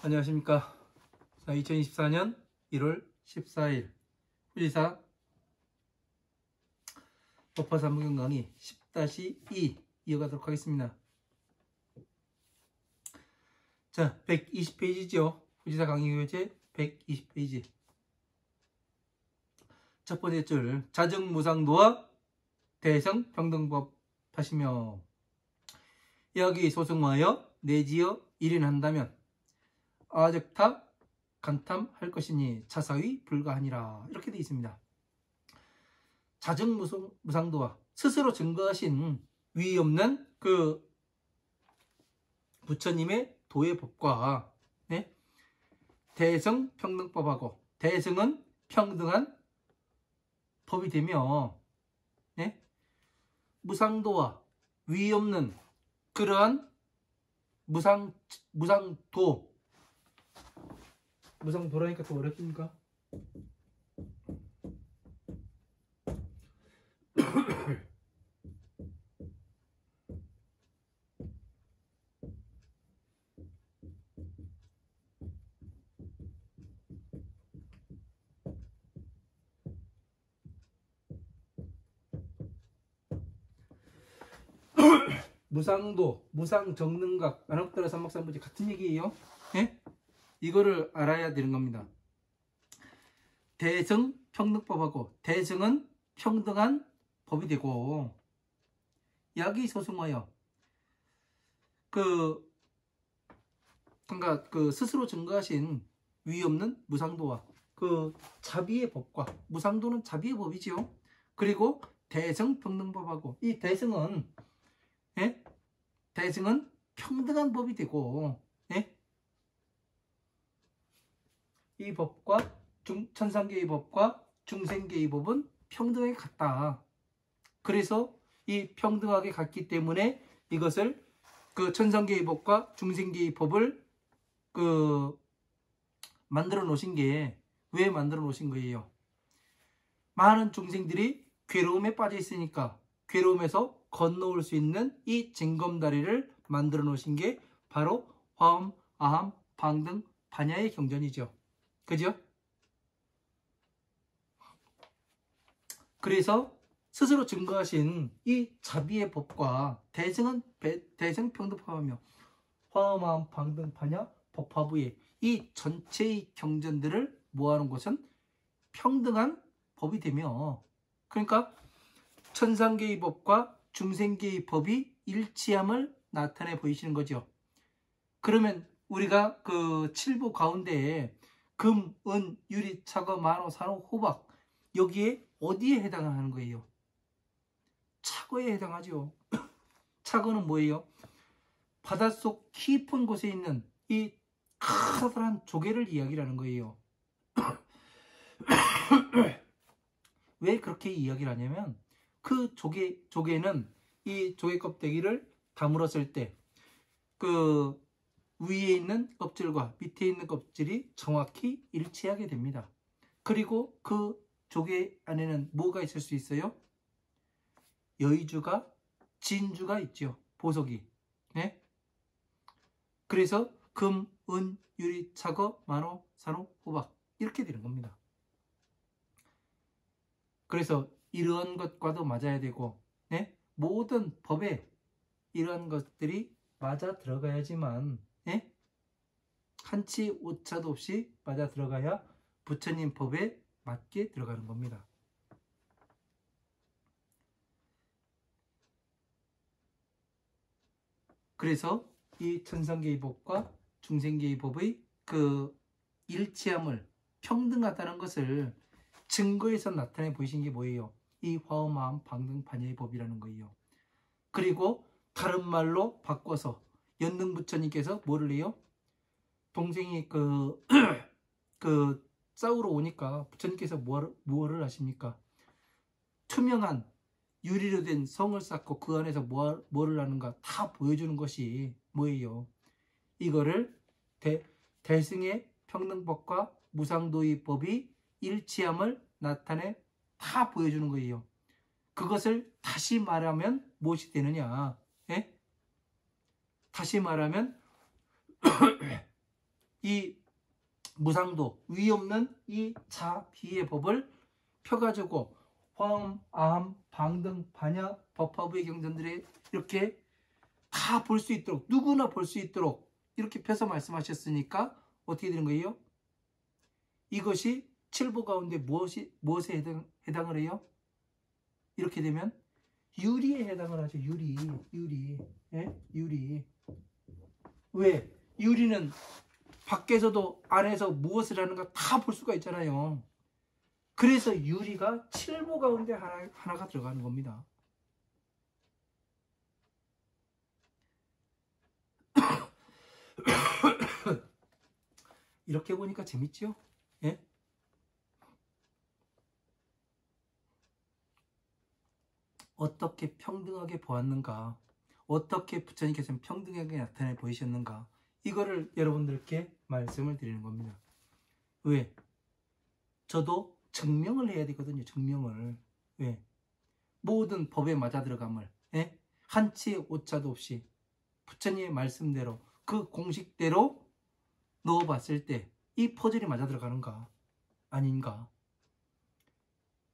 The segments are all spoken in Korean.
안녕하십니까. 2024년 1월 14일 후지사 법화사무경 강의 10-2 이어가도록 하겠습니다. 자, 120페이지죠. 후지사 강의 교재 120페이지. 첫 번째 줄, 자정무상도와 대성평등법 하시며, 여기 소송하여 내지어 1인한다면 아적타 간탐할 것이니 차사위 불가하니라. 이렇게 되어 있습니다. 자정무상도와 스스로 증거하신 위의 없는 그 부처님의 도의 법과 대성평등법하고, 대성은 평등한 법이 되며 무상도와 위의 없는 그러한 무상도라니까 더 어렵습니까? 무상도, 무상정능각, 안혹따라 삼박삼부지 같은 얘기예요. 이거를 알아야 되는 겁니다. 대성평등법하고, 대성은 평등한 법이 되고, 야기 소송하여 그러니까 스스로 증거하신 위의 없는 무상도와 그 자비의 법과, 무상도는 자비의 법이지요. 그리고 대성평등법하고, 이 대성은 평등한 법이 되고, 이 법과 천상계의 법과 중생계의 법은 평등하게 같다. 그래서 이 평등하게 같기 때문에 이것을 천상계의 법과 중생계의 법을 만들어 놓으신 게, 왜 만들어 놓으신 거예요? 많은 중생들이 괴로움에 빠져 있으니까 괴로움에서 건너올 수 있는 이 징검다리를 만들어 놓으신 게 바로 화엄, 아함, 방등, 반야의 경전이죠. 그죠? 그래서 스스로 증거하신 이 자비의 법과 대성평등법하며 화엄, 아함, 방등, 반야, 법화부의 이 전체의 경전들을 모아놓은 것은 평등한 법이 되며, 그러니까 천상계의 법과 중생계의 법이 일치함을 나타내 보이시는 거죠. 그러면 우리가 그 칠부 가운데에 금, 은, 유리, 차거, 만호, 산호, 호박, 여기에 어디에 해당하는 거예요? 차거에 해당하죠. 차거는 뭐예요? 바닷속 깊은 곳에 있는 이 커다란 조개를 이야기하는 거예요. 왜 그렇게 이야기를 하냐면, 그 조개는 이 조개 껍데기를 다물었을 때 그 위에 있는 껍질과 밑에 있는 껍질이 정확히 일치하게 됩니다. 그리고 그 조개 안에는 뭐가 있을 수 있어요? 여의주가, 진주가 있죠. 보석이. 그래서 금, 은, 유리, 차거, 만호, 산호, 호박, 이렇게 되는 겁니다. 그래서 이러한 것과도 맞아야 되고, 모든 법에 이러한 것들이 맞아 들어가야지만, 한치 오차도 없이 맞아 들어가야 부처님 법에 맞게 들어가는 겁니다. 그래서 이 천상계의 법과 중생계의 법의 그 일치함을, 평등하다는 것을 증거에서 나타내 보이신 게 뭐예요? 이 화엄, 아함, 방등, 반야의 법이라는 거예요. 그리고 다른 말로 바꿔서 연등 부처님께서 뭐를 해요? 동생이 싸우러 오니까 부처님께서 뭐를 하십니까? 투명한 유리로 된 성을 쌓고 그 안에서 뭐를 하는가 다 보여주는 것이 뭐예요? 이거를 대승의 평등법과 무상도의 법이 일치함을 나타내 다 보여주는 거예요. 그것을 다시 말하면 무엇이 되느냐? 다시 말하면 이 무상도 위 없는 이 자비의 법을 펴가지고 화엄, 아함, 방등, 반야, 법화부의 경전들에 이렇게 다 볼 수 있도록, 누구나 볼 수 있도록 이렇게 펴서 말씀하셨으니까 어떻게 되는 거예요? 이것이 칠보 가운데 무엇에 해당을 해요? 이렇게 되면 유리에 해당을 하죠. 유리. 예? 유리. 왜? 유리는 밖에서도 안에서 무엇을 하는가 다 볼 수가 있잖아요. 그래서 유리가 칠보 가운데 하나가 들어가는 겁니다. 이렇게 보니까 재밌죠? 예? 어떻게 평등하게 보았는가? 어떻게 부처님께서는 평등하게 나타내 보이셨는가? 이거를 여러분들께 말씀을 드리는 겁니다. 왜? 저도 증명을 해야 되거든요. 증명을. 왜? 모든 법에 맞아 들어감을. 예? 한치의 오차도 없이 부처님의 말씀대로 그 공식대로 넣어봤을 때 이 퍼즐이 맞아 들어가는가? 아닌가?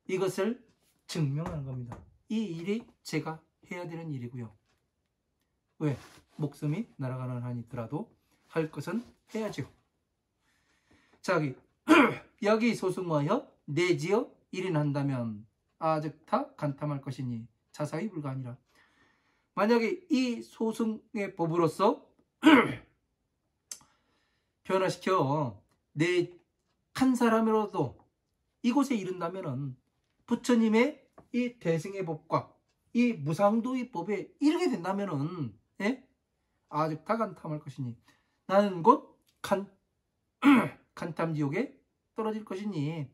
이것을 증명하는 겁니다. 이 일이 제가 해야 되는 일이고요. 왜? 목숨이 날아가는 한이더라도 할 것은 해야죠. 자, 여기 소승하여 내지어 일인한다면 아즉타 간탐할 것이니 자사히 불가하니라. 만약에 이 소승의 법으로서 변화시켜 내 한 사람이라도 이곳에 이른다면은 부처님의 이 대승의 법과 이 무상도의 법에 이르게 된다면은 예? 아즉타 간탐할 것이니 나는 곧 간탐지옥에 떨어질 것이니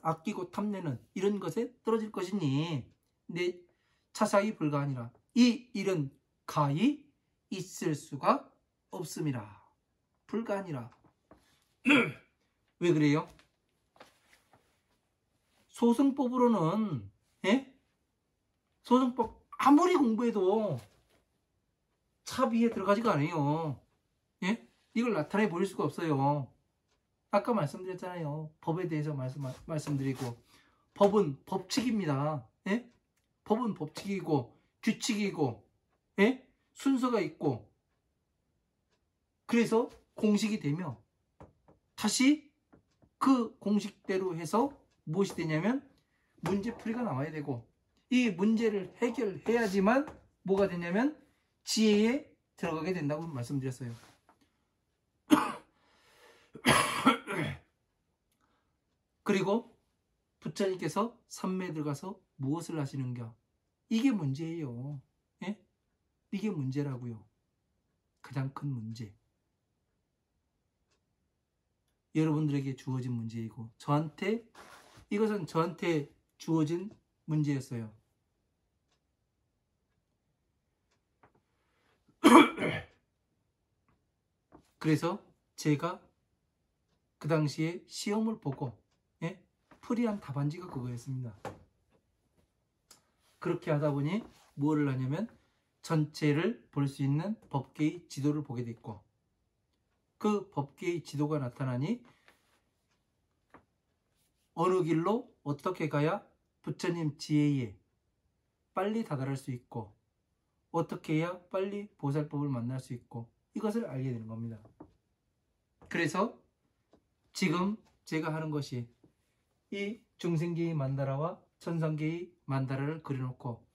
아끼고 탐내는 이런 것에 떨어질 것이니 내 차사히 불가하니라. 이 일은 가히 있을 수가 없음이라. 불가하니라. 왜 그래요? 소승법으로는 예? 소승법 아무리 공부해도 차비에 들어가지가 않아요. 예? 이걸 나타내 보일 수가 없어요. 아까 말씀드렸잖아요. 법에 대해서 말씀드리고 법은 법칙입니다. 예? 법은 법칙이고 규칙이고 예? 순서가 있고 그래서 공식이 되며 다시 그 공식대로 해서 무엇이 되냐면 문제풀이가 나와야 되고 이 문제를 해결해야지만 뭐가 되냐면 지혜에 들어가게 된다고 말씀드렸어요. 그리고 부처님께서 삼매에 들어가서 무엇을 하시는가? 이게 문제예요. 예? 이게 문제라고요. 가장 큰 문제. 여러분들에게 주어진 문제이고 이것은 저한테 주어진 문제였어요. 그래서 제가 그 당시에 시험을 보고 예? 풀이한 답안지가 그거였습니다. 그렇게 하다 보니 뭐를 하냐면 전체를 볼 수 있는 법계의 지도를 보게 됐고 그 법계의 지도가 나타나니 어느 길로 어떻게 가야 부처님 지혜에 빨리 다다를 수 있고 어떻게 해야 빨리 보살법을 만날 수 있고 이것을 알게 되는 겁니다. 그래서 지금 제가 하는 것이 이 중생계의 만다라와 천상계의 만다라를 그려놓고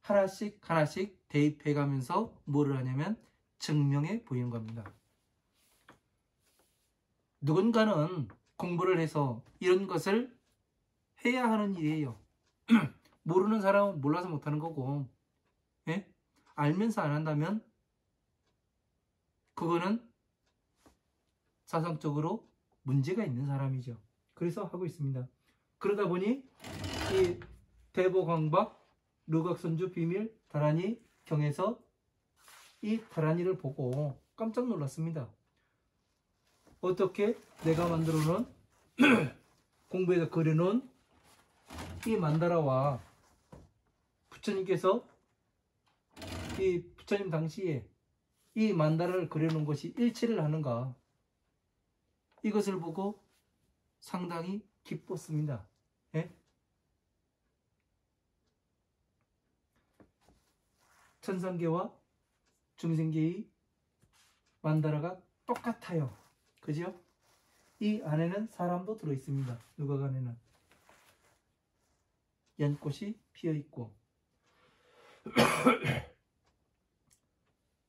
하나씩 대입해가면서 뭐를 하냐면 증명해 보이는 겁니다. 누군가는 공부를 해서 이런 것을 해야 하는 일이에요. 모르는 사람은 몰라서 못하는 거고 예? 알면서 안 한다면 그거는 사상적으로 문제가 있는 사람이죠. 그래서 하고 있습니다. 그러다 보니 이 대보광박 르각선주 비밀 다라니 경에서 이 다라니를 보고 깜짝 놀랐습니다. 어떻게 내가 만들어 놓은 공부에서 그려놓은 이 만다라와 부처님께서 이 부처님 당시에 이 만다라를 그려놓은 것이 일치를 하는가, 이것을 보고 상당히 기뻤습니다. 예? 천상계와 중생계의 만다라가 똑같아요. 그죠? 이 안에는 사람도 들어있습니다. 누가간에는 연꽃이 피어있고.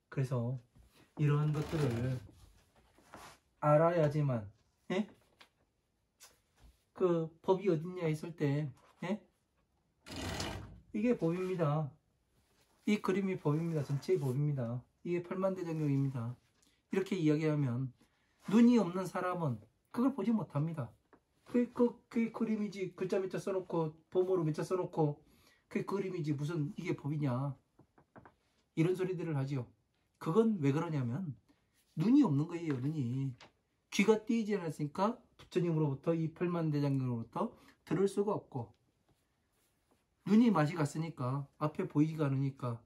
그래서 이러한 것들을 알아야지만, 예? 그 법이 어딨냐 했을 때, 예? 이게 법입니다. 이 그림이 법입니다. 전체의 법입니다. 이게 팔만대장경입니다. 이렇게 이야기하면 눈이 없는 사람은 그걸 보지 못합니다. 그게 그림이지, 글자 몇 자 써놓고 범어로 몇 자 써놓고 그게 그림이지 무슨 이게 법이냐, 이런 소리들을 하지요. 그건 왜 그러냐면 눈이 없는 거예요. 눈이. 귀가 띄지 않았으니까 부처님으로부터 이 팔만대장경으로부터 들을 수가 없고, 눈이 맛이 갔으니까 앞에 보이지가 않으니까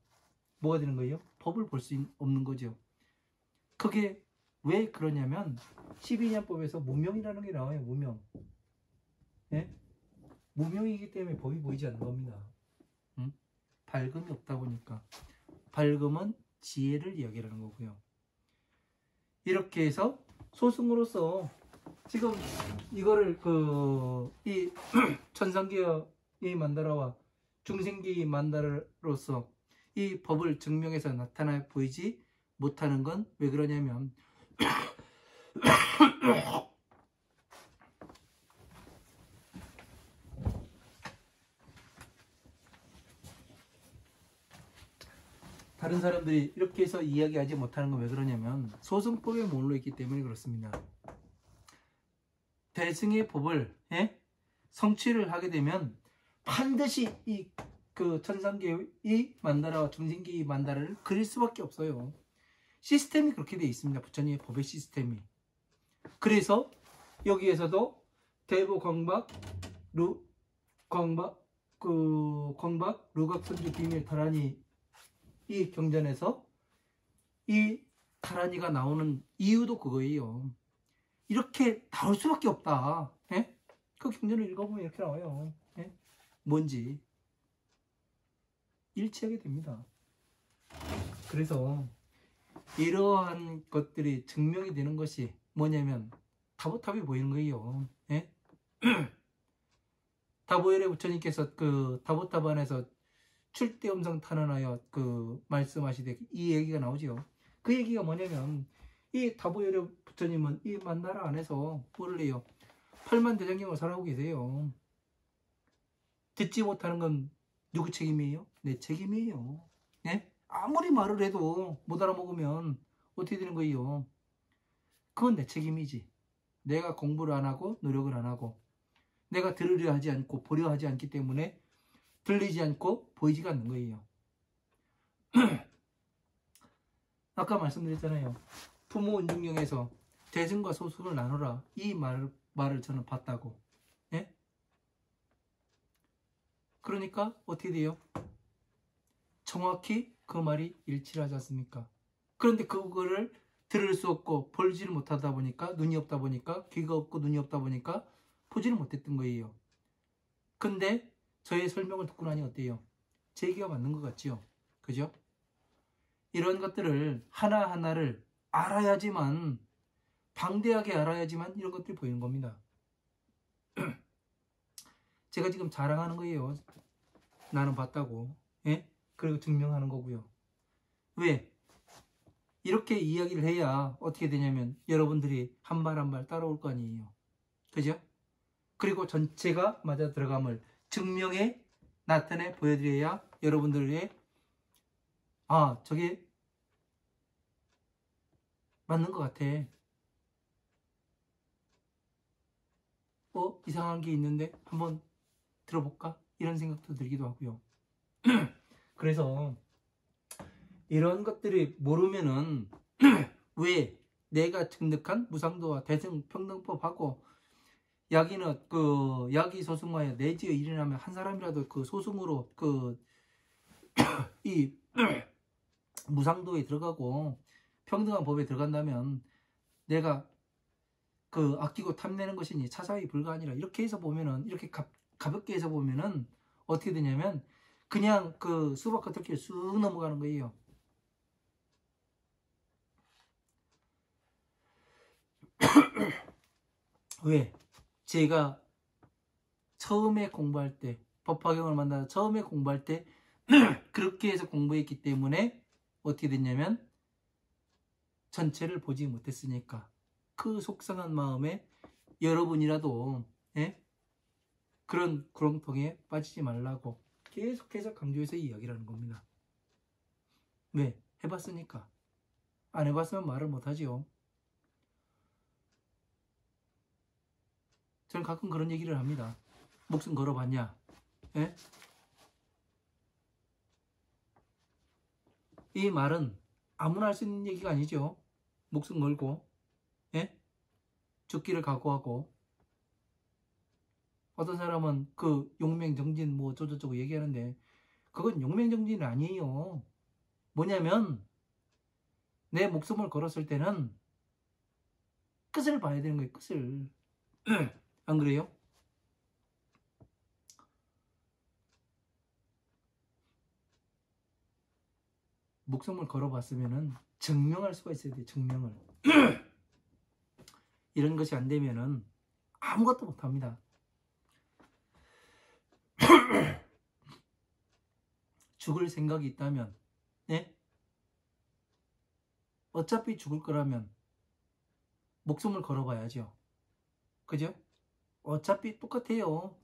뭐가 되는 거예요? 법을 볼 수 없는 거죠. 그게 왜 그러냐면 12년법에서 무명이라는 게 나와요. 무명. 예? 무명이기 때문에 법이 보이지 않는 겁니다. 응? 밝음이 없다 보니까. 밝음은 지혜를 이야기하는 거고요. 이렇게 해서 소승으로서 지금 이거를 이 천상계의 만다라와 중생계의 만다라로서 이 법을 증명해서 나타나 보이지 못하는 건 왜 그러냐면 다른 사람들이 이렇게 해서 이야기하지 못하는 건 왜 그러냐면 소승법에 몰려 있기 때문에 그렇습니다. 대승의 법을 성취를 하게 되면 반드시 이 천상계의 만다라와 중생계의 만다라를 그릴 수밖에 없어요. 시스템이 그렇게 되어 있습니다. 부처님의 법의 시스템이. 그래서 여기에서도 대부 광박 루각 선주 비밀 타라니, 이 경전에서 이 타라니가 나오는 이유도 그거예요. 이렇게 나올 수밖에 없다. 예? 그 경전을 읽어보면 이렇게 나와요. 예? 뭔지 일치하게 됩니다. 그래서 이러한 것들이 증명이 되는 것이 뭐냐면 다보탑이 보이는 거예요. 예? 다보열의 부처님께서 그 다보탑 안에서 출대음성 탄원하여 말씀하시되 이 얘기가 나오죠. 그 얘기가 뭐냐면 이 다보열의 부처님은 이 만나라 안에서 뭐를 해요? 팔만대장경을 살아오고 계세요. 듣지 못하는 건 누구 책임이에요? 내 책임이에요. 네? 아무리 말을 해도 못 알아먹으면 어떻게 되는 거예요? 그건 내 책임이지. 내가 공부를 안 하고 노력을 안 하고 내가 들으려 하지 않고 보려 하지 않기 때문에 들리지 않고 보이지가 않는 거예요. 아까 말씀드렸잖아요. 부모 은중경에서 대승과 소승을 나누라, 이 말을 저는 봤다고. 예? 그러니까 어떻게 돼요? 정확히 그 말이 일치를 하지 않습니까? 그런데 그거를 들을 수 없고 보지를 못하다 보니까, 눈이 없다 보니까, 귀가 없고 눈이 없다 보니까 보지를 못했던 거예요. 근데 저의 설명을 듣고 나니 어때요? 제 얘기가 맞는 것 같죠? 그죠? 이런 것들을 하나하나를 알아야지만, 방대하게 알아야지만 이런 것들이 보이는 겁니다. 제가 지금 자랑하는 거예요. 나는 봤다고. 예? 그리고 증명하는 거고요. 왜? 이렇게 이야기를 해야 어떻게 되냐면 여러분들이 한 발 한 발 따라올 거 아니에요. 그죠? 그리고 전체가 맞아 들어감을 증명해 나타내 보여드려야 여러분들의 저게 맞는 것 같아. 이상한 게 있는데 한번 들어볼까? 이런 생각도 들기도 하고요. 그래서 이런 것들이 모르면은 왜 내가 증득한 무상도와 대승평등법하고 야기는 야기 소승하여 내지에 일어나면 한 사람이라도 그 소승으로 이 무상도에 들어가고 평등한 법에 들어간다면 내가 그 아끼고 탐내는 것이니 차사히 불가하니라. 이렇게 해서 보면은, 이렇게 가볍게 해서 보면은 어떻게 되냐면 그냥 그 수박 같은 길 쑥 넘어가는 거예요. 왜? 제가 처음에 공부할 때, 법화경을 만나서 처음에 공부할 때 그렇게 해서 공부했기 때문에 어떻게 됐냐면 전체를 보지 못했으니까 그 속상한 마음에 여러분이라도 그런 구렁텅이에 빠지지 말라고 계속해서 강조해서 이야기를 하는 겁니다. 왜? 해봤으니까. 안 해봤으면 말을 못하지요. 저는 가끔 그런 얘기를 합니다. 목숨 걸어봤냐? 예? 이 말은 아무나 할 수 있는 얘기가 아니죠. 목숨 걸고 죽기를 각오하고, 어떤 사람은 그 용맹정진 뭐 어쩌고저쩌고 얘기하는데 그건 용맹정진이 아니에요. 뭐냐면 내 목숨을 걸었을 때는 끝을 봐야 되는 거예요. 끝을. 안 그래요? 목숨을 걸어봤으면은 증명할 수가 있어야 돼요. 증명을. 이런 것이 안 되면은 아무것도 못합니다. 죽을 생각이 있다면, 어차피 죽을 거라면 목숨을 걸어봐야죠. 그죠? 어차피 똑같아요.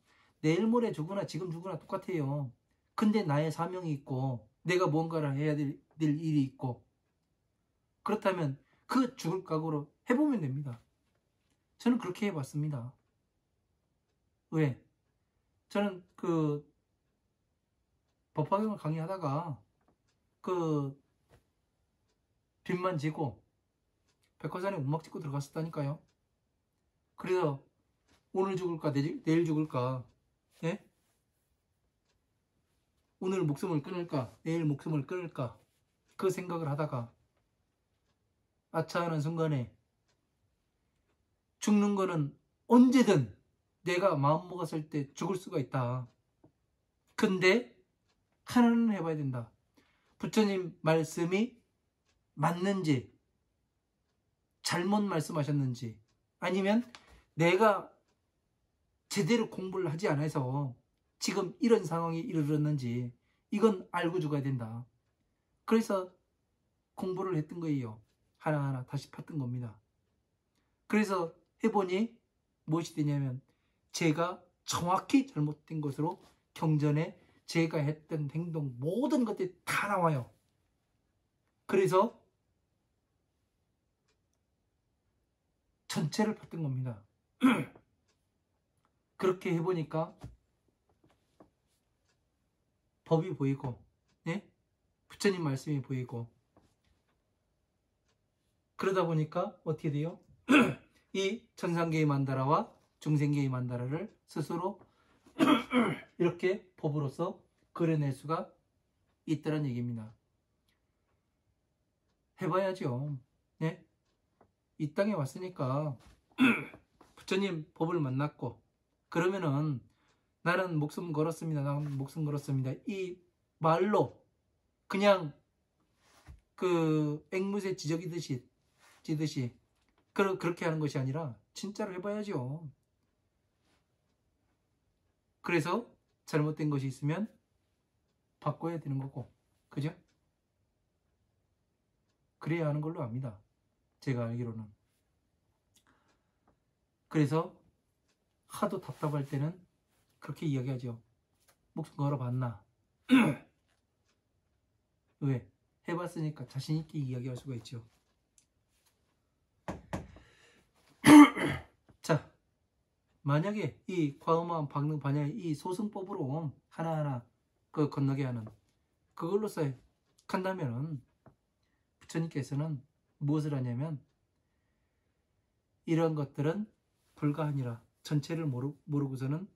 내일 모레 죽으나 지금 죽으나 똑같아요. 근데 나의 사명이 있고 내가 뭔가를 해야 될 일이 있고, 그렇다면 그 죽을 각오로 해보면 됩니다. 저는 그렇게 해봤습니다. 왜? 저는 그 법화경을 강의하다가 그 빚만 지고 백화산에 움막 짓고 들어갔었다니까요. 그래서 오늘 죽을까 내일 죽을까, 오늘 목숨을 끊을까 내일 목숨을 끊을까 그 생각을 하다가 아차하는 순간에 죽는 거는 언제든 내가 마음먹었을 때 죽을 수가 있다. 근데 하나는 해봐야 된다. 부처님 말씀이 맞는지, 잘못 말씀하셨는지, 아니면 내가 제대로 공부를 하지 않아서 지금 이런 상황에 이르렀는지, 이건 알고 죽어야 된다. 그래서 공부를 했던 거예요. 하나하나 다시 팠던 겁니다. 그래서 해보니 무엇이 되냐면 제가 정확히 잘못된 것으로 경전에 제가 했던 행동 모든 것들이 다 나와요. 그래서 전체를 팠던 겁니다. 그렇게 해보니까 법이 보이고, 부처님 말씀이 보이고, 그러다 보니까 어떻게 돼요? 이 천상계의 만다라와 중생계의 만다라를 스스로 이렇게 법으로서 그려낼 수가 있다는 얘기입니다. 해봐야죠. 이 땅에 왔으니까 부처님 법을 만났고, 그러면은 나는 목숨 걸었습니다. 나는 목숨 걸었습니다. 이 말로 그냥 그 앵무새 지저귀듯이 찌듯이 그렇게 하는 것이 아니라 진짜로 해봐야죠. 그래서 잘못된 것이 있으면 바꿔야 되는 거고, 그죠? 그래야 하는 걸로 압니다. 제가 알기로는. 그래서 하도 답답할 때는 그렇게 이야기하죠. 목숨 걸어봤나? 왜? 해봤으니까 자신있게 이야기할 수가 있죠. 자, 만약에 이 과음한 박능 반야의 이 소승법으로 하나하나 그 건너게 하는 그걸로서 간다면은 부처님께서는 무엇을 하냐면 이런 것들은 불가하니라. 전체를 모르고서는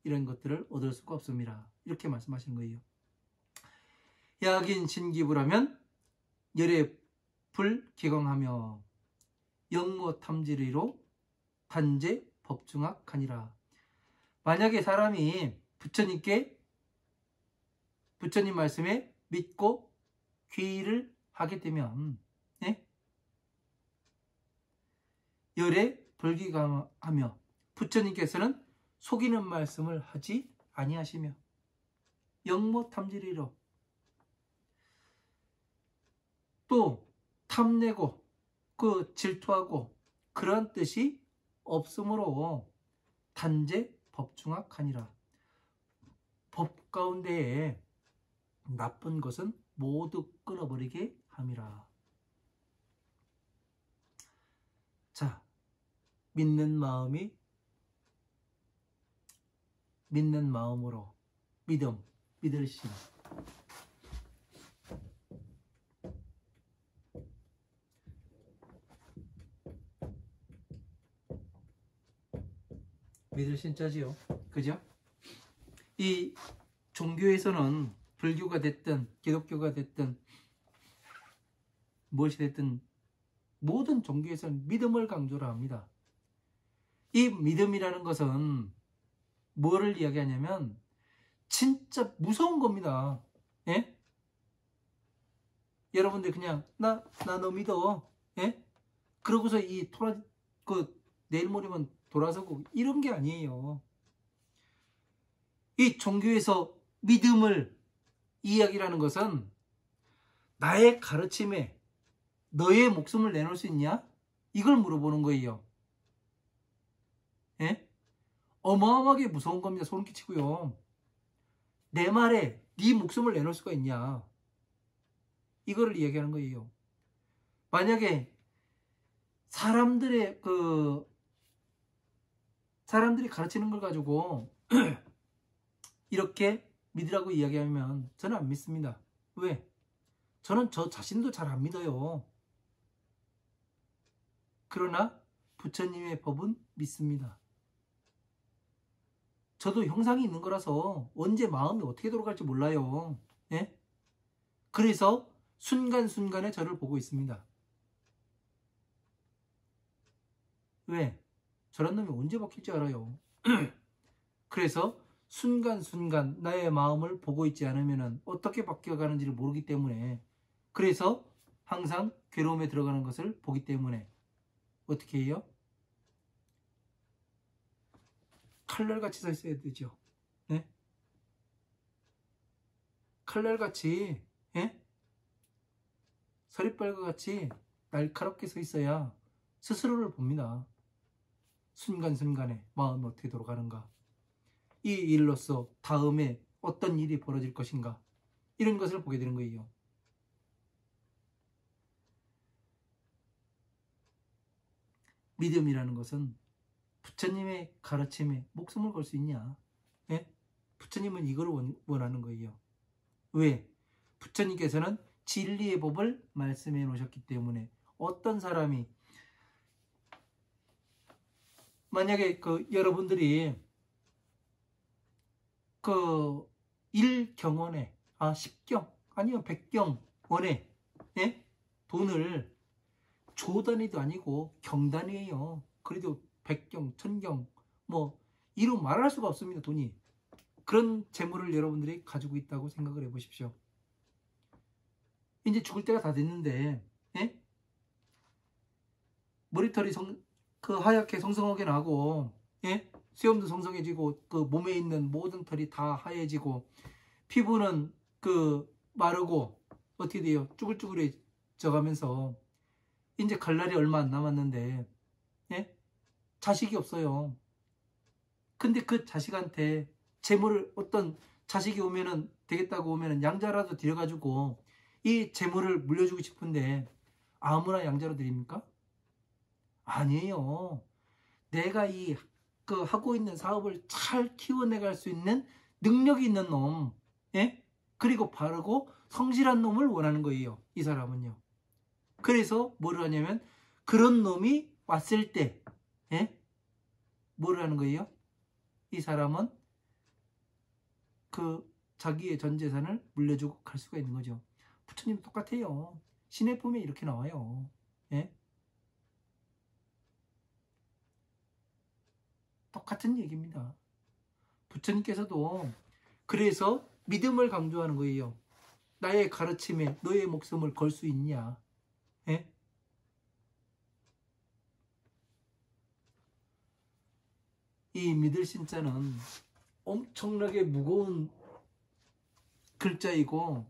이런 것들을 얻을 수가 없습니다. 이렇게 말씀하시는 거예요. 약인 신기부라면 열에 불 기광하며 영모 탐지리로 단제 법중학하니라. 만약에 사람이 부처님 말씀에 믿고 귀의를 하게 되면 열에 불기광하며 부처님께서는 속이는 말씀을 하지 아니하시며 영모 탐지리로 또 탐내고 질투하고 그런 뜻이 없으므로 단제 법중학하니라. 법 가운데에 나쁜 것은 모두 끊어버리게 함이라. 자, 믿는 마음으로 믿을 심. 믿을 신자지요. 그죠? 이 종교에서는 불교가 됐든 기독교가 됐든 무엇이 됐든 모든 종교에서는 믿음을 강조를 합니다. 이 믿음이라는 것은 뭐를 이야기하냐면 진짜 무서운 겁니다. 예? 여러분들 그냥 나 너 믿어. 예? 그러고서 내일 모레면 돌아서고 이런 게 아니에요. 이 종교에서 믿음을 이야기라는 것은 나의 가르침에 너의 목숨을 내놓을 수 있냐? 이걸 물어보는 거예요. 예? 어마어마하게 무서운 겁니다. 소름 끼치고요. 내 말에 네 목숨을 내놓을 수가 있냐? 이거를 이야기하는 거예요. 만약에 사람들이 가르치는 걸 가지고 이렇게 믿으라고 이야기하면 저는 안 믿습니다. 왜? 저는 저 자신도 잘 안 믿어요. 그러나 부처님의 법은 믿습니다. 저도 형상이 있는 거라서 언제 마음이 어떻게 돌아갈지 몰라요. 예? 그래서 순간순간에 저를 보고 있습니다. 왜? 저런 놈이 언제 바뀔지 알아요. 그래서 순간순간 나의 마음을 보고 있지 않으면 어떻게 바뀌어가는지를 모르기 때문에, 그래서 항상 괴로움에 들어가는 것을 보기 때문에 어떻게 해요? 칼날같이 서 있어야 되죠. 네? 칼날같이, 예? 서리빨과 같이 날카롭게 서 있어야 스스로를 봅니다. 순간순간에 마음이 어떻게 돌아가는가, 이 일로서 다음에 어떤 일이 벌어질 것인가, 이런 것을 보게 되는 거예요. 믿음이라는 것은 부처님의 가르침에 목숨을 걸 수 있냐? 예? 부처님은 이걸 원하는 거예요. 왜? 부처님께서는 진리의 법을 말씀해 놓으셨기 때문에 어떤 사람이, 만약에 여러분들이 1경원에 10경 아니면 100경원에 예? 돈을 조 단위도 아니고 경 단위예요. 그래도 100경, 1000경 이루 말할 수가 없습니다. 돈이. 그런 재물을 여러분들이 가지고 있다고 생각을 해보십시오. 이제 죽을 때가 다 됐는데, 예? 머리털이 하얗게 성성하게 나고, 예? 수염도 성성해지고, 몸에 있는 모든 털이 다 하얘지고, 피부는 마르고, 어떻게 돼요? 쭈글쭈글해져 가면서 이제 갈 날이 얼마 안 남았는데, 예? 자식이 없어요. 근데 그 자식한테 재물을, 어떤 자식이 오면은 되겠다고 오면은 양자라도 드려가지고 이 재물을 물려주고 싶은데 아무나 양자로 드립니까? 아니에요. 내가 하고 있는 사업을 잘 키워내갈 수 있는 능력이 있는 놈, 예? 그리고 바르고 성실한 놈을 원하는 거예요. 이 사람은요. 그래서 뭐를 하냐면 그런 놈이 왔을 때, 예? 뭐를 하는 거예요? 이 사람은 자기의 전 재산을 물려주고 갈 수가 있는 거죠. 부처님도 똑같아요. 신에 보면 이렇게 나와요. 예? 똑같은 얘기입니다. 부처님께서도 그래서 믿음을 강조하는 거예요. 나의 가르침에 너의 목숨을 걸 수 있냐? 예? 이 믿을 신자는 엄청나게 무거운 글자이고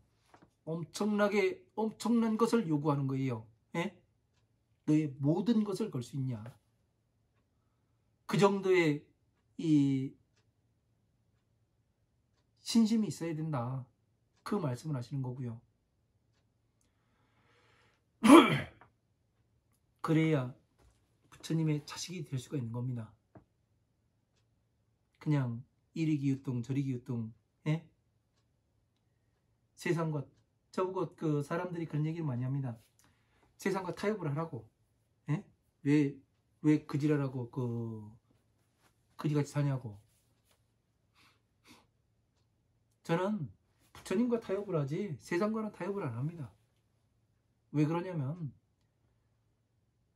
엄청난 것을 요구하는 거예요. 예? 너의 모든 것을 걸 수 있냐? 그 정도의 이 신심이 있어야 된다. 그 말씀을 하시는 거고요. 그래야 부처님의 자식이 될 수가 있는 겁니다. 그냥 이리 기우뚱 저리 기우뚱, 예? 세상과 저보고 그 사람들이 그런 얘기를 많이 합니다. 세상과 타협을 하라고. 예? 왜 그지랄하고 그지같이 사냐고. 저는 부처님과 타협을 하지 세상과는 타협을 안 합니다. 왜 그러냐면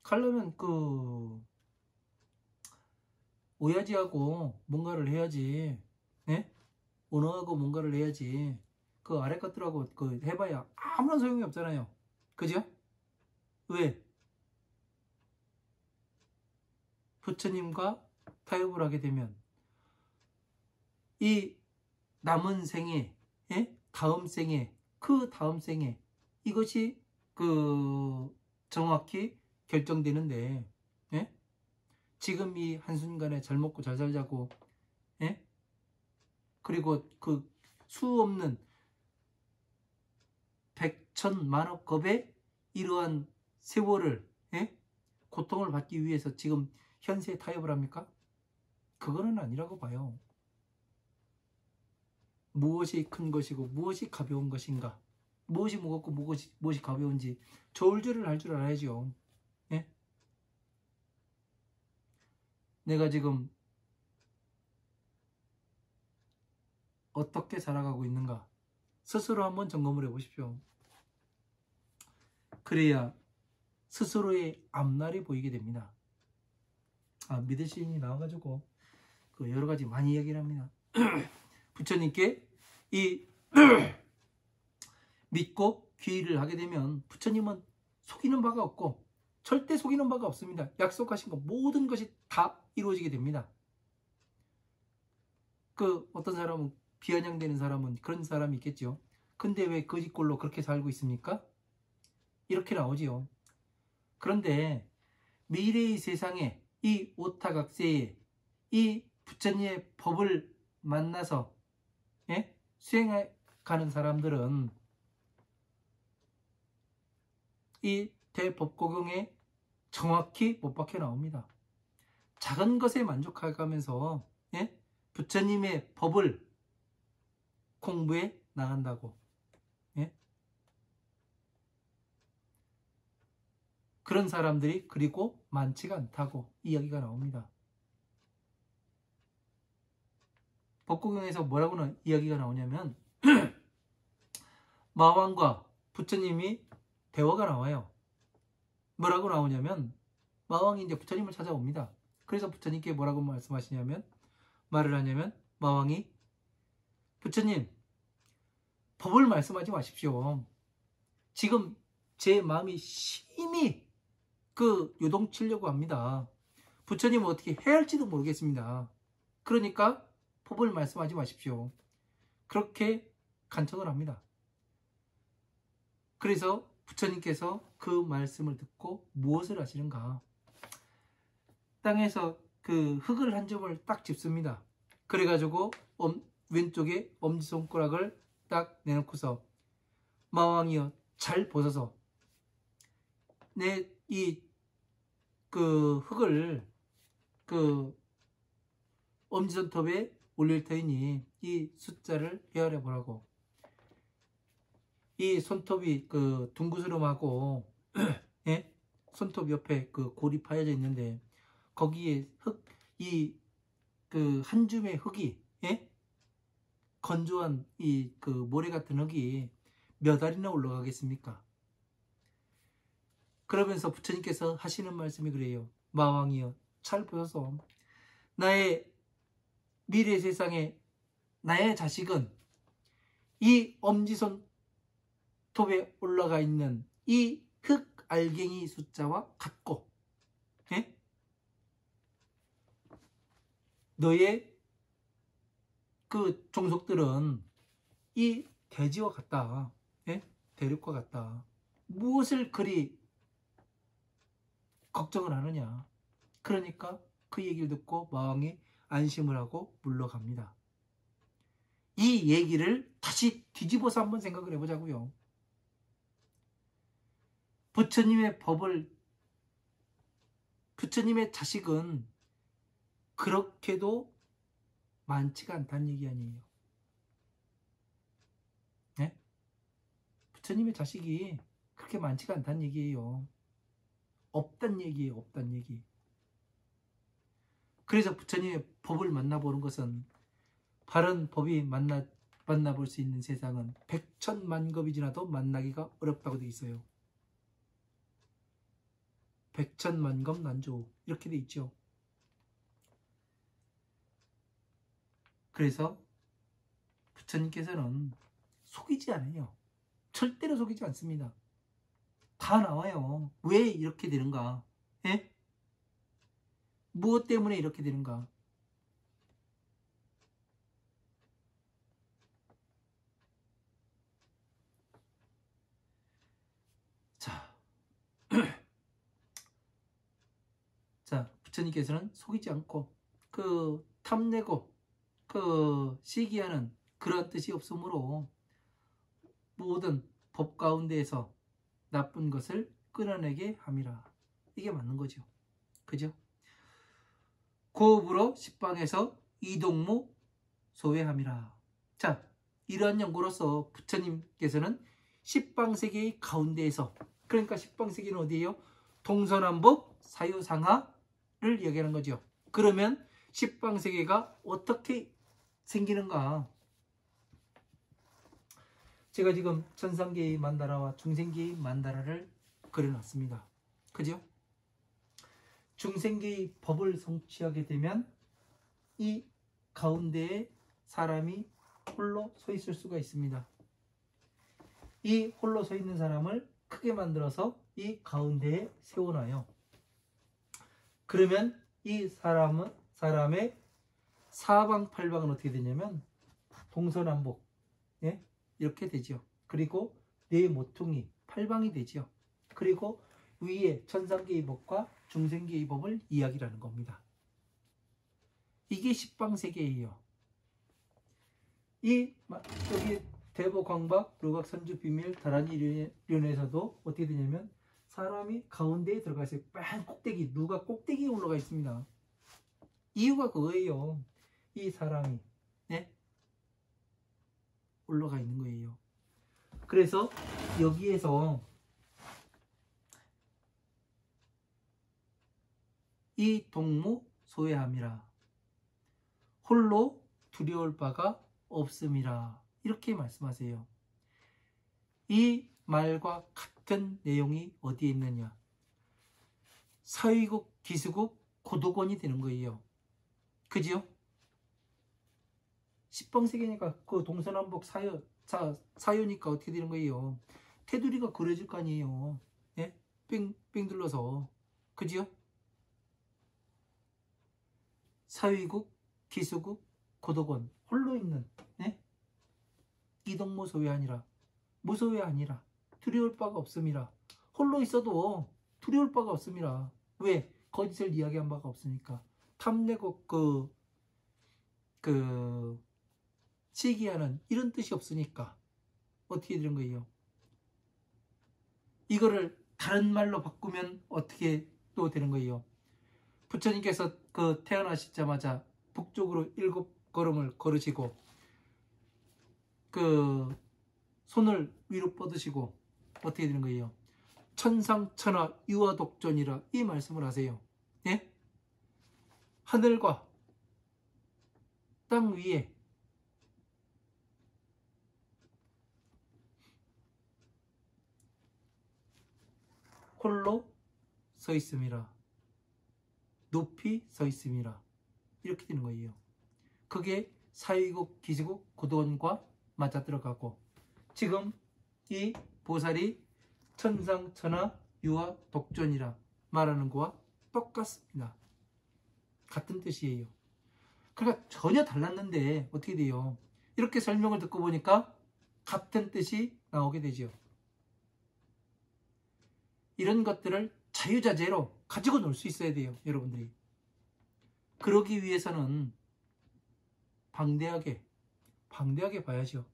가려면 오야지하고 뭔가를 해야지. 예? 언어하고 뭔가를 해야지. 그 아래 것들하고 해봐야 아무런 소용이 없잖아요. 그죠? 왜? 부처님과 타협을 하게 되면 이 남은 생에, 예? 다음 생에, 그 다음 생에 이것이 정확히 결정되는데, 예? 지금 이 한순간에 잘 먹고 잘 살자고, 예? 그리고 그 수 없는 백천만억 겁의 이러한 세월을, 예? 고통을 받기 위해서 지금 현세에 타협을 합니까? 그거는 아니라고 봐요. 무엇이 큰 것이고 무엇이 가벼운 것인가, 무엇이 무겁고 무엇이 가벼운지 저울질을 할 줄 알아야죠. 예? 내가 지금 어떻게 살아가고 있는가 스스로 한번 점검을 해보십시오. 그래야 스스로의 앞날이 보이게 됩니다. 믿을 시인이 나와가지고 여러 가지 많이 이야기를 합니다. 부처님께 이 믿고 귀의를 하게 되면 부처님은 속이는 바가 없고 절대 속이는 바가 없습니다. 약속하신 것 모든 것이 다 이루어지게 됩니다. 어떤 사람은 비아냥되는 사람은 그런 사람이 있겠죠. 근데 왜 거짓골로 그렇게 살고 있습니까? 이렇게 나오지요. 그런데 미래의 세상에 이 오타각세에 이 부처님의 법을 만나서, 예? 수행해 가는 사람들은 이 대법고경에 정확히 못 박혀 나옵니다. 작은 것에 만족해가면서, 예? 부처님의 법을 공부해 나간다고, 예? 그런 사람들이 그리고 많지가 않다고 이야기가 나옵니다. 법고경에서 뭐라고는 이야기가 나오냐면 마왕과 부처님이 대화가 나와요. 뭐라고 나오냐면 마왕이 이제 부처님을 찾아옵니다. 그래서 부처님께 뭐라고 말을 하냐면 마왕이 부처님, 법을 말씀하지 마십시오. 지금 제 마음이 심히 요동치려고 합니다. 부처님은 어떻게 해야 할지도 모르겠습니다. 그러니까 법을 말씀하지 마십시오. 그렇게 간청을 합니다. 그래서 부처님께서 그 말씀을 듣고 무엇을 하시는가? 땅에서 흙을 한 점을 딱 짚습니다. 그래가지고 왼쪽에 엄지손가락을 딱 내놓고서 마왕이여 잘 보소서. 내 흙을 엄지손톱에 올릴 테니 이 숫자를 헤아려 보라고. 이 손톱이 둥그스름하고 예? 손톱 옆에 골이 파여져 있는데 거기에 한 줌의 흙이, 예? 건조한 모래 같은 흙이 몇 알이나 올라가겠습니까? 그러면서 부처님께서 하시는 말씀이 그래요. 마왕이여, 잘 보소서. 나의 미래 세상에 나의 자식은 이 엄지손 톱에 올라가 있는 이 흙 알갱이 숫자와 같고, 예? 너의 그 종속들은 이 대지와 같다. 예? 대륙과 같다. 무엇을 그리 걱정을 하느냐. 그러니까 그 얘기를 듣고 마왕이 안심을 하고 물러갑니다. 이 얘기를 다시 뒤집어서 한번 생각을 해보자고요. 부처님의 법을, 부처님의 자식은 그렇게도 많지가 않다는 얘기 아니에요. 네? 부처님의 자식이 그렇게 많지가 않다는 얘기예요. 없단 얘기예요. 없단 얘기. 그래서 부처님의 법을 만나보는 것은, 바른 법이 만나볼 수 있는 세상은 백천만겁이 지나도 만나기가 어렵다고 되어 있어요. 백천만겁 난조 이렇게 되어 있죠. 그래서 부처님께서는 속이지 않아요. 절대로 속이지 않습니다. 다 나와요. 왜 이렇게 되는가? 예? 무엇 때문에 이렇게 되는가? 자, 자, 부처님께서는 속이지 않고 그 탐내고 그 시기하는 그런 뜻이 없으므로 모든 법 가운데에서 나쁜 것을 끊어내게 함이라. 이게 맞는 거죠. 그죠? 고업으로 십방에서 이동무 소외함이라. 자, 이러한 연구로서 부처님께서는 십방세계의 가운데에서, 그러니까 십방세계는 어디예요? 동서남북 사유상하를 얘기하는 거죠. 그러면 십방세계가 어떻게 생기는가? 제가 지금 천상계의 만다라와 중생계의 만다라를 그려놨습니다. 그죠? 중생계의 법을 성취하게 되면 이 가운데에 사람이 홀로 서 있을 수가 있습니다. 이 홀로 서 있는 사람을 크게 만들어서 이 가운데에 세워놔요. 그러면 이 사람의 사방팔방은 어떻게 되냐면 동서남북, 예? 이렇게 되죠. 그리고 네 모퉁이 팔방이 되죠. 그리고 위에 천상계의 법과 중생계의 법을 이야기하는 겁니다. 이게 십방세계예요. 여기 대보광박, 루각선주 비밀, 다란이 륜에서도 어떻게 되냐면 사람이 가운데에 들어가 있어요. 맨 꼭대기, 누가 꼭대기에 올라가 있습니다. 이유가 그거예요. 이 사람이, 네? 올라가 있는 거예요. 그래서 여기에서 이 동무 소외함이라, 홀로 두려울 바가 없음이라, 이렇게 말씀하세요. 이 말과 같은 내용이 어디에 있느냐? 사위국, 기수국, 고도권이 되는 거예요. 그죠? 십방세계니까 그 동서남북 사유니까 어떻게 되는 거예요? 테두리가 그려질 거 아니에요. 예? 뺑 둘러서. 그죠? 사위국, 기수국, 고도권, 홀로 있는, 예? 이동무 소외 아니라, 무소외 아니라, 두려울 바가 없음이라. 홀로 있어도 두려울 바가 없음이라. 왜? 거짓을 이야기한 바가 없으니까. 탐내고 시기하는 이런 뜻이 없으니까 어떻게 되는 거예요? 이거를 다른 말로 바꾸면 어떻게 또 되는 거예요? 부처님께서 태어나시자마자 북쪽으로 7걸음을 걸으시고 손을 위로 뻗으시고 어떻게 되는 거예요? 천상천하 유아독존이라 이 말씀을 하세요. 예? 하늘과 땅 위에 홀로 서 있음이라. 높이 서 있음이라. 이렇게 되는 거예요. 그게 사위국, 기지국, 고도원과 맞아 들어가고, 지금 이 보살이 천상, 천하, 유화, 독존이라 말하는 거와 똑같습니다. 같은 뜻이에요. 그러니까 전혀 달랐는데 어떻게 돼요? 이렇게 설명을 듣고 보니까 같은 뜻이 나오게 되죠. 이런 것들을 자유자재로 가지고 놀 수 있어야 돼요, 여러분들이. 그러기 위해서는 방대하게 봐야죠.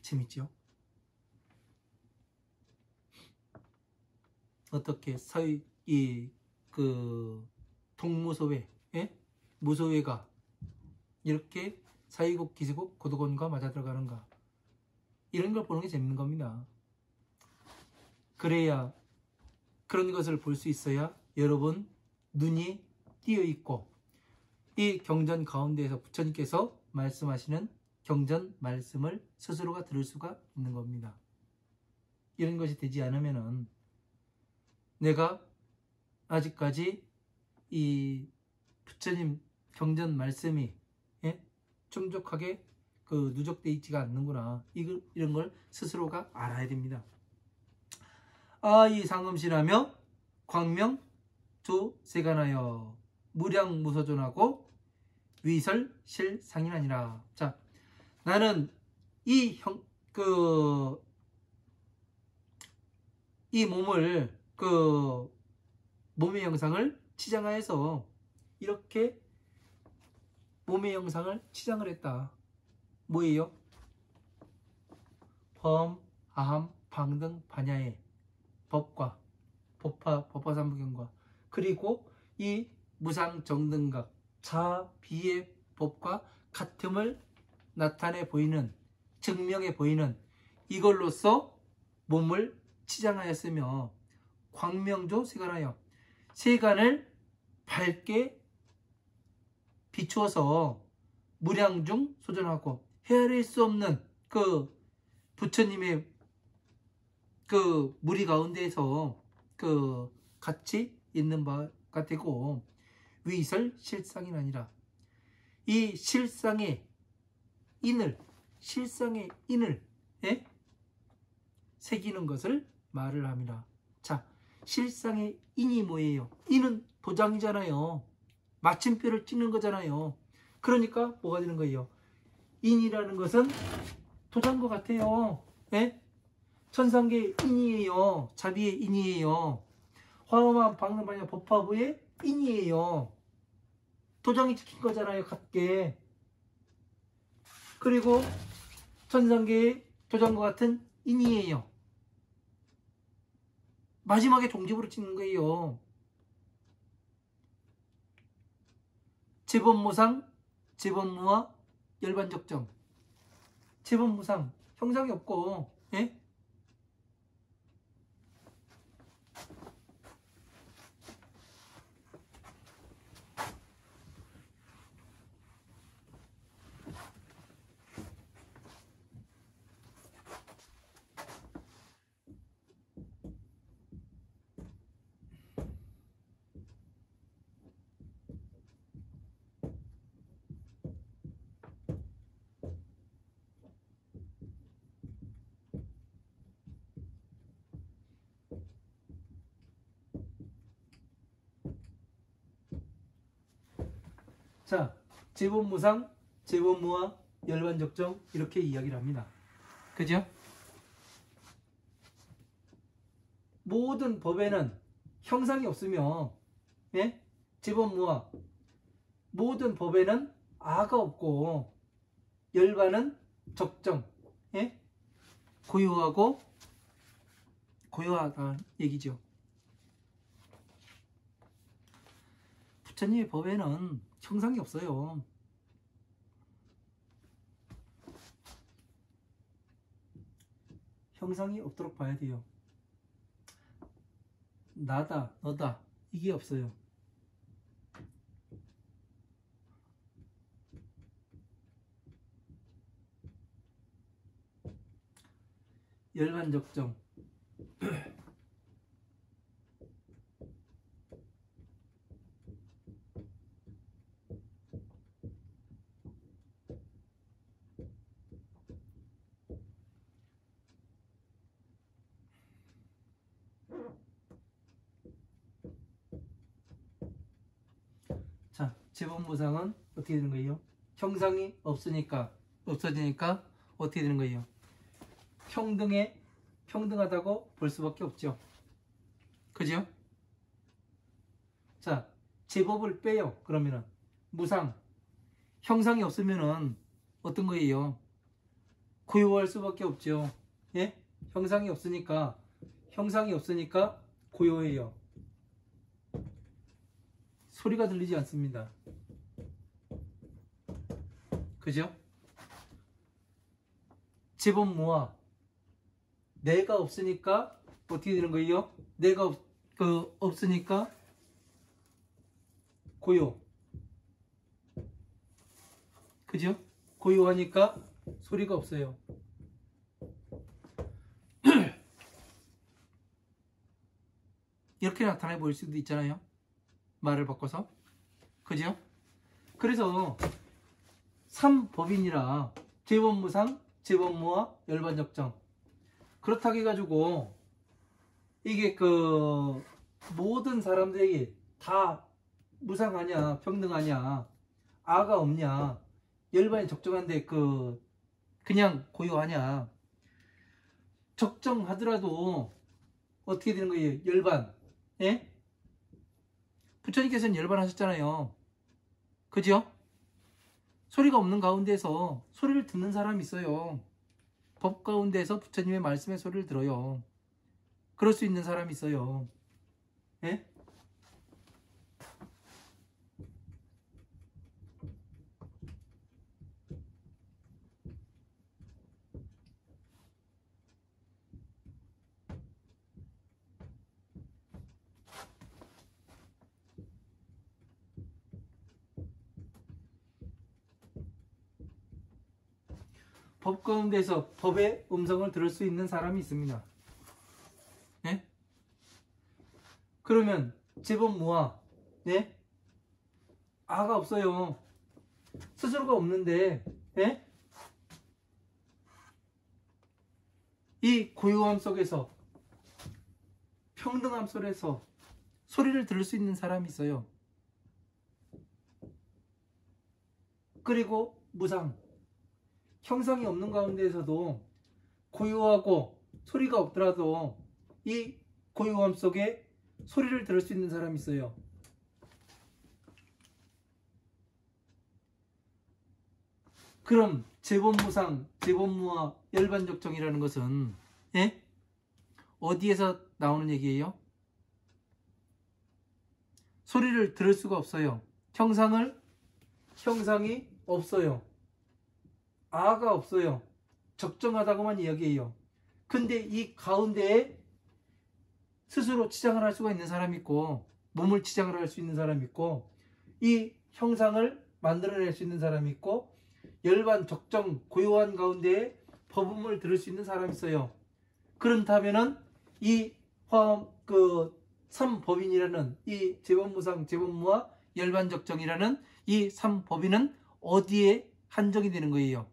재밌죠? 어떻게 동무소회, 예? 무소회가 이렇게 사위국, 기지국, 고도곤과 맞아 들어가는가, 이런 걸 보는 게 재밌는 겁니다. 그래야, 그런 것을 볼 수 있어야 여러분 눈이 띄어 있고, 이 경전 가운데에서 부처님께서 말씀하시는 경전 말씀을 스스로가 들을 수가 있는 겁니다. 이런 것이 되지 않으면은 내가 아직까지 이 부처님 경전 말씀이, 예? 충족하게 누적되어 있지가 않는구나, 이런 걸 스스로가 알아야 됩니다. 이 상음실하며 광명조세간하여 무량무소존하고 위설실상인하니라. 자, 나는 이 몸을, 몸의 형상을 치장하여서 이렇게 몸의 형상을 치장을 했다. 뭐예요? 범, 아함, 방등, 반야의 법과 법화삼부경과, 그리고 이 무상정등각 자비의 법과 같음을 나타내 보이는, 증명해 보이는 이걸로써 몸을 치장하였으며, 광명조 세간하여 세간을 밝게 비추어서 무량중 소존하고 헤아릴 수 없는 부처님의 무리 가운데에서 같이 있는 바가 되고, 위설 실상이 아니라 이 실상의 인을 예? 새기는 것을 말을 합니다. 자, 실상의 인이 뭐예요? 인은 도장이잖아요. 마침표를 찍는 거잖아요. 그러니까 뭐가 되는 거예요? 인이라는 것은 도장과 같아요. 예? 천상계의 인이에요. 자비의 인이에요. 화엄한 방등반야 법화부의 인이에요. 도장이 찍힌 거잖아요, 같게. 그리고 천상계의 도장과 같은 인이에요. 마지막에 종집으로 찍는 거예요. 제법무상, 제법무와 열반적정. 제법무상, 형상이 없고, 예? 자, 제법무상, 제법무와 열반적정, 이렇게 이야기를 합니다. 그죠? 모든 법에는 형상이 없으며, 예? 제법무와 모든 법에는 아가 없고, 열반은 적정, 예? 고요하다는 얘기죠. 부처님의 법에는 형상이 없어요. 형상이 없도록 봐야 돼요. 나다, 너다, 이게 없어요. 열반적정. 자, 제법무상은 어떻게 되는 거예요? 형상이 없으니까, 없어지니까 어떻게 되는 거예요? 평등하다고 볼 수밖에 없죠. 그죠? 자, 제법을 빼요. 그러면은 무상, 형상이 없으면은 어떤 거예요? 고요할 수밖에 없죠. 예? 형상이 없으니까 고요해요. 소리가 들리지 않습니다. 그죠? 제법무와 내가 없으니까 어떻게 되는 거예요? 내가 없으니까 고요. 그죠? 고요하니까 소리가 없어요. 이렇게 나타내 보일 수도 있잖아요. 말을 바꿔서. 그죠? 그래서 3법인이라 제법무상, 제법무와 열반적정. 그렇다고 해가지고 이게 모든 사람들에게 다 무상하냐, 평등하냐, 아가 없냐, 열반이 적정한데 그냥 고요하냐. 적정하더라도 어떻게 되는 거예요? 열반. 예? 부처님께서는 열반하셨잖아요. 그죠? 소리가 없는 가운데서 소리를 듣는 사람이 있어요. 법 가운데서 부처님의 말씀의 소리를 들어요. 그럴 수 있는 사람이 있어요. 예? 법 가운데서 법의 음성을 들을 수 있는 사람이 있습니다. 예? 그러면 제법무와 예? 아가 없어요. 스스로가 없는데 예? 이 고요함 속에서 평등함 속에서 소리를 들을 수 있는 사람이 있어요. 그리고 무상, 형상이 없는 가운데에서도 고요하고 소리가 없더라도 이 고요함 속에 소리를 들을 수 있는 사람이 있어요. 그럼 제법무상, 제법무와 열반적정이라는 것은 예? 어디에서 나오는 얘기예요? 소리를 들을 수가 없어요. 형상이 없어요. 아가 없어요. 적정하다고만 이야기해요. 근데 이 가운데에 스스로 치장을 할 수가 있는 사람이 있고, 몸을 치장을 할 수 있는 사람이 있고, 이 형상을 만들어낼 수 있는 사람이 있고, 열반 적정 고요한 가운데에 법음을 들을 수 있는 사람이 있어요. 그렇다면은 이 삼법인이라는 이 제법무상, 제법무와 열반적정이라는 이 삼법인은 어디에 한정이 되는 거예요?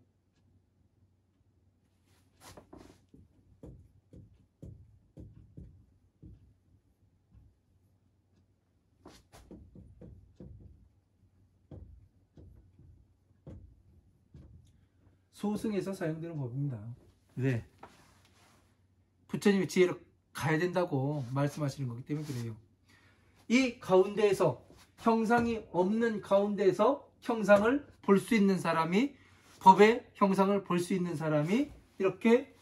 소승에서 사용되는 법입니다. 왜? 부처님이 지혜로 가야 된다고 말씀하시는 거기 때문에 그래요. 이 가운데에서 형상이 없는 가운데에서 형상을 볼 수 있는 사람이, 법의 형상을 볼 수 있는 사람이 이렇게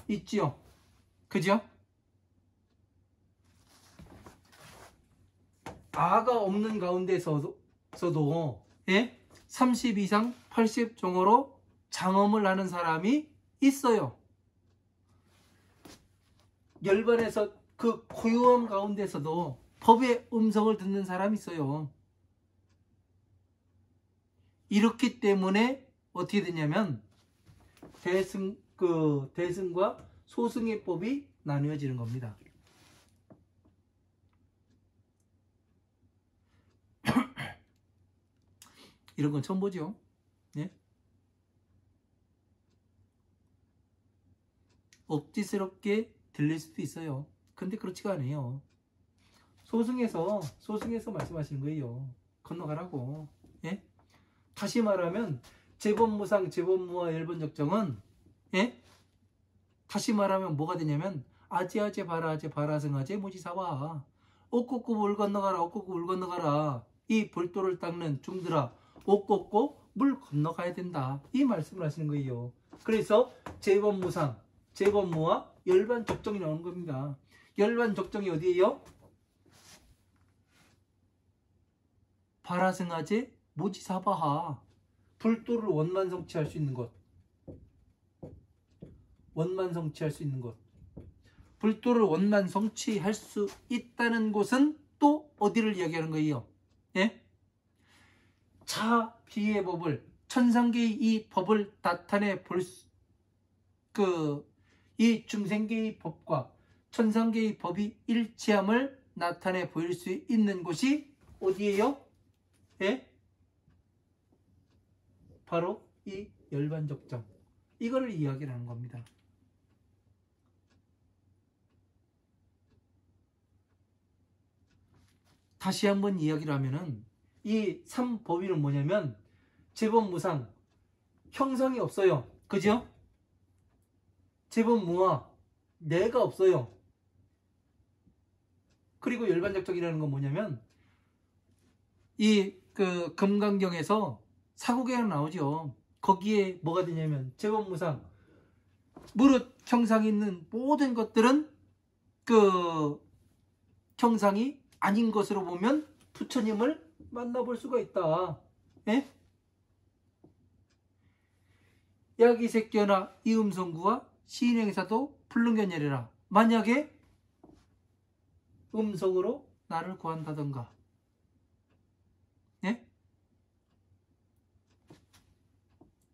있지요. 그죠? 아가 없는 가운데서도 예? 30 이상 80 종어로 장엄을 하는 사람이 있어요. 열반에서 그 고요함 가운데서도 법의 음성을 듣는 사람이 있어요. 이렇기 때문에 어떻게 되냐면 대승과 소승의법이 나뉘어지는 겁니다. 이런 건 처음 보죠. 네? 억지스럽게 들릴 수도 있어요. 근데 그렇지가 않아요. 소승에서 말씀하시는 거예요. 건너가라고. 예? 다시 말하면 재범무상, 재범무와 열번적정은 예? 다시 말하면 뭐가 되냐면 아제아제 바라아제 바라승아제 모지사와 옷 걷고 물 건너가라, 옷 걷고 물 건너가라. 이 볼도를 닦는 중들아, 옷 걷고 물 건너가야 된다. 이 말씀을 하시는 거예요. 그래서 재범무상, 재범무와 열반적정이 나오는 겁니다. 열반적정이 어디예요? 바라승아제 모지사바하. 불도를 원만성취할 수 있는 것. 원만성취할 수 있는 것. 불도를 원만성취할 수 있다는 곳은 또 어디를 이야기하는 거예요? 예? 자비의 법을, 천상계의 이 법을 나타내 볼 수, 이 중생계의 법과 천상계의 법이 일치함을 나타내 보일 수 있는 곳이 어디예요? 예? 바로 이 열반적정. 이거를 이야기를 하는 겁니다. 다시 한번 이야기를 하면은 이 3법위는 뭐냐면 재범무상, 형상이 없어요. 그죠? 재범무화, 내가 없어요. 그리고 열반적정이라는 건 뭐냐면 이 금강경에서 사구계가 나오죠. 거기에 뭐가 되냐면 재범무상, 무릇 형상이 있는 모든 것들은 형상이 아닌 것으로 보면 부처님을 만나볼 수가 있다. 예? 야기색견화 이음성구와 시인행사도 불능견열이라. 만약에 음성으로 나를 구한다던가, 예?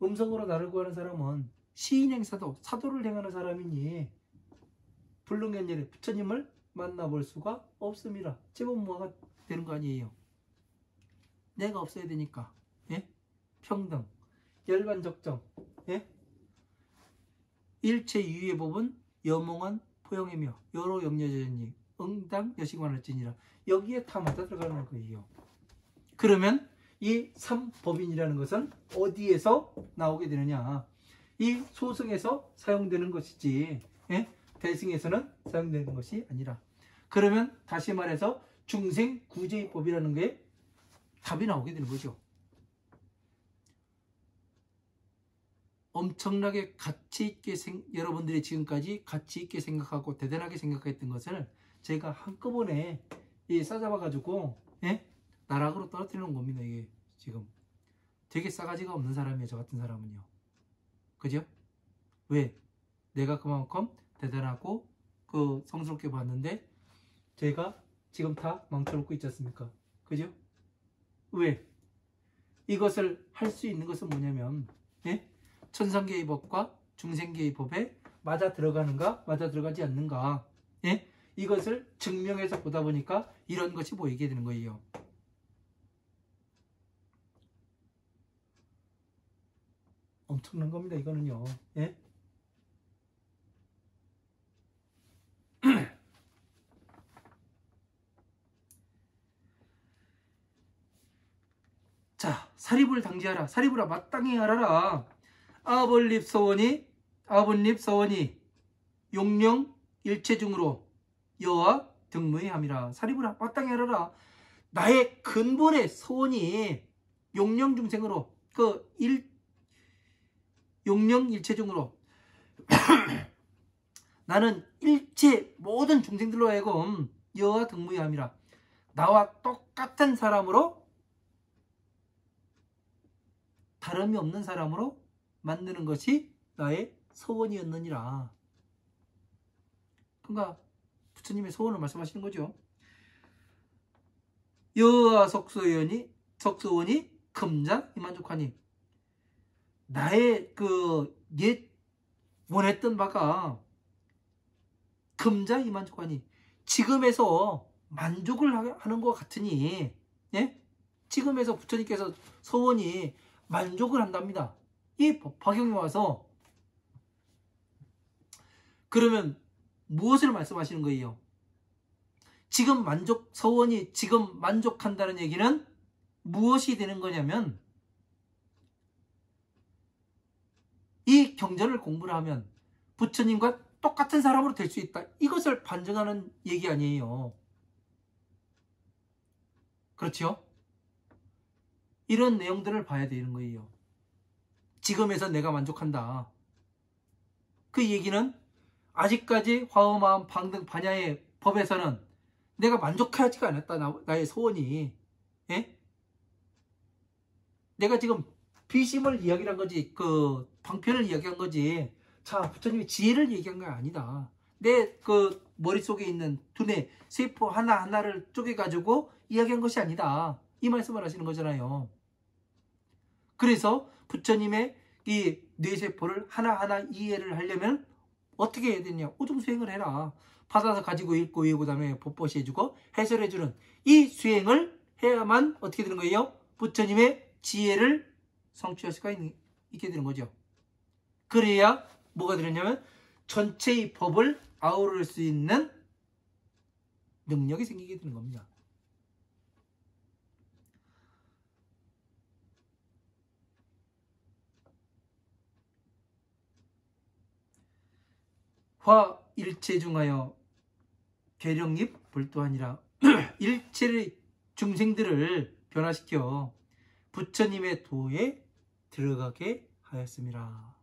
음성으로 나를 구하는 사람은 시인행사도, 사도를 행하는 사람이니 불능견열에 부처님을 만나볼 수가 없습니다. 재범무화가 되는 거 아니에요. 내가 없어야 되니까. 예? 평등, 열반적정, 예? 일체 유의 법은 여몽한 포용이며 여로 영여전이 응당 여시관할지니라. 여기에 다 맞아 들어가는 거예요. 그러면 이 삼법인이라는 것은 어디에서 나오게 되느냐? 이 소승에서 사용되는 것이지, 예? 대승에서는 사용되는 것이 아니라. 그러면 다시 말해서 중생구제법이라는 게 답이 나오게 되는 거죠. 엄청나게 가치 있게 여러분들이 지금까지 가치 있게 생각하고 대단하게 생각했던 것을 제가 한꺼번에 싸잡아 가지고, 예? 나락으로 떨어뜨리는 겁니다. 이게 지금 되게 싸가지가 없는 사람이에요. 저 같은 사람은요. 그죠? 왜? 내가 그만큼 대단하고 성스럽게 봤는데 제가 지금 다 망쳐놓고 있지 않습니까? 그죠? 왜? 이것을 할 수 있는 것은 뭐냐면, 예? 천상계의 법과 중생계의 법에 맞아 들어가는가 맞아 들어가지 않는가, 예? 이것을 증명해서 보다 보니까 이런 것이 보이게 되는 거예요. 엄청난 겁니다. 이거는요. 예? 자, 사립을 당지하라. 사립을 마땅히 알아라. 아벌립 서원이 용령 일체중으로 여와 등무의 함이라. 사립을 마땅히 알아라. 나의 근본의 서원이 용령중생으로 용령일체중으로 나는 일체 모든 중생들로 하여금 여와 등무의 함이라. 나와 똑같은 사람으로, 다름이 없는 사람으로 만드는 것이 나의 서원이었느니라. 그러니까 부처님의 서원을 말씀하시는 거죠. 여와 석수원이 금자 이만족하니. 나의 옛 원했던 바가 금자 이만족하니 지금에서 만족을 하는 것 같으니 예? 지금에서 부처님께서 서원이 만족을 한답니다. 이 법화경에 와서 그러면 무엇을 말씀하시는 거예요? 지금 서원이 지금 만족한다는 얘기는 무엇이 되는 거냐면 이 경전을 공부를 하면 부처님과 똑같은 사람으로 될 수 있다. 이것을 반증하는 얘기 아니에요. 그렇죠? 이런 내용들을 봐야 되는 거예요. 지금에서 내가 만족한다. 그 얘기는 아직까지 화엄마음 방등 반야의 법에서는 내가 만족하지가 않았다. 나의 소원이. 예? 내가 지금 비심을 이야기한 거지. 그 방편을 이야기한 거지. 자, 부처님의 지혜를 얘기한 게 아니다. 내 그 머릿속에 있는 두뇌, 세포 하나하나를 쪼개가지고 이야기한 것이 아니다. 이 말씀을 하시는 거잖아요. 그래서 부처님의 이 뇌세포를 하나하나 이해를 하려면 어떻게 해야 되냐? 오종수행을 해라. 받아서 가지고 읽고 외우고 다음에 법보시 해주고 해설해주는 이 수행을 해야만 어떻게 되는 거예요? 부처님의 지혜를 성취할 수가 있게 되는 거죠. 그래야 뭐가 되느냐면 전체의 법을 아우를 수 있는 능력이 생기게 되는 겁니다. 화 일체 중하여 괴령입 불도하니라. 일체의 중생들을 변화시켜 부처님의 도에 들어가게 하였습니다.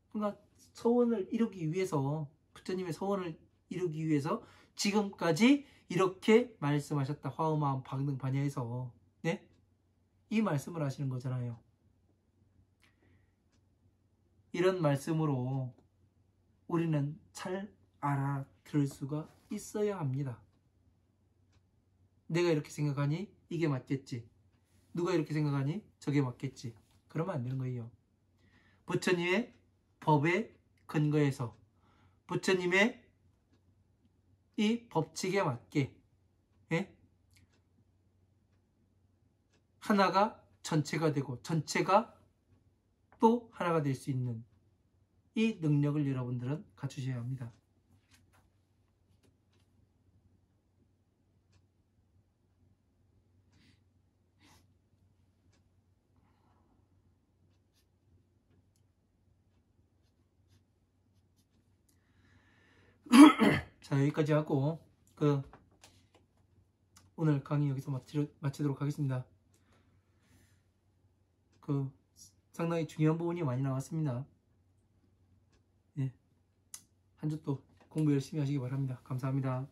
그러니까 서원을 이루기 위해서, 부처님의 서원을 이루기 위해서 지금까지 이렇게 말씀하셨다. 화엄마음 방등 반야에서 네? 이 말씀을 하시는 거잖아요. 이런 말씀으로 우리는 잘 알아들을 수가 있어야 합니다. 내가 이렇게 생각하니 이게 맞겠지. 누가 이렇게 생각하니 저게 맞겠지. 그러면 안 되는 거예요. 부처님의 법에 근거해서 부처님의 이 법칙에 맞게 예? 하나가 전체가 되고 전체가 또 하나가 될 수 있는 이 능력을 여러분들은 갖추셔야 합니다. 자, 여기까지 하고 오늘 강의 여기서 마치도록 하겠습니다. 상당히 중요한 부분이 많이 나왔습니다. 예. 한 주 또 공부 열심히 하시기 바랍니다. 감사합니다.